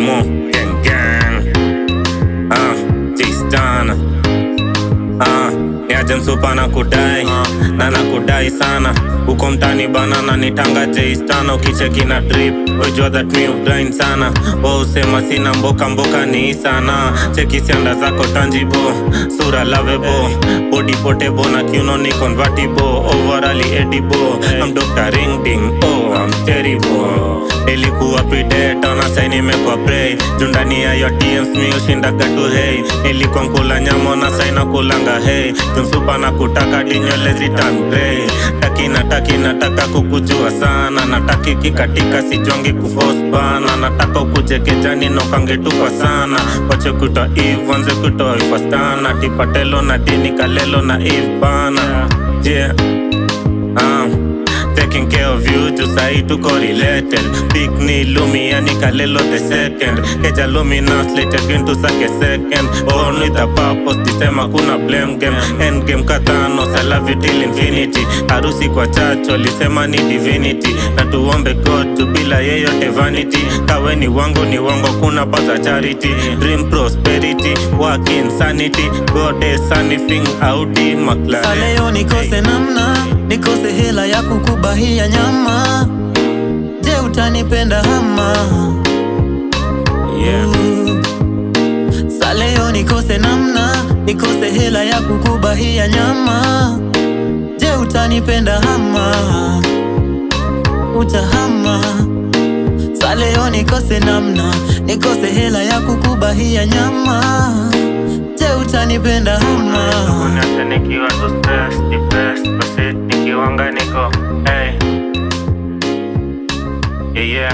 Mo gang gang J-Stan Niaje msupa na kudai na nakudai sana uko mtani bana na nitanga J-Stan. Ukicheki na drip ujua that me grind sana. Usema sina mboka ni sana. Cheki sianda zako tangible, sura lovable, body portable na kiuno ni convertible, overally edible. I'm Dr. Ring Ding, oh I'm terrible. Ilikuwa predator na sai nimekuwa prey. Jundani ya your DMs mi ushinda gatu hey. Ilikuwa mkula nyamo na sai na kulanga hey. Jumsupa na kutaka dinywele zitan grey. Nataka kukujua sana. Nataki kikatika sijongi kuforce bana. Nataka ukuje kejani nokangetupa sana. Wache kutoa Eve wanze kutoa ifastana. Tipatelo na dini kalelo na Eve bana. Yeah taking care of you, to say to correlated. Big knee lumi yani kalelo the second. Keja luminous later into suck a second. Born with a purpose, disema kuna blame game. End game katano, I love you till infinity. Harusi kwa church, walisema ni divinity. Na tuombe God, to bila yeyote vanity. Kawe ni wango kuna baza charity. Dream prosperity, work insanity. God is anything, Audi, McLaren. Saleo nikose namna, nikose hela ya kukubahia nyama. Je utanipenda hama? Yeah. Saleo nikose namna, nikose hela ya kukubahia nyama. Je utanipenda hama? Utahama. Saleo nikose namna, nikose hela ya kukubahia nyama. Je utanipenda hama? Unasa nikiwa to stress, depressed, basi nikiwanga niko hey. Yeah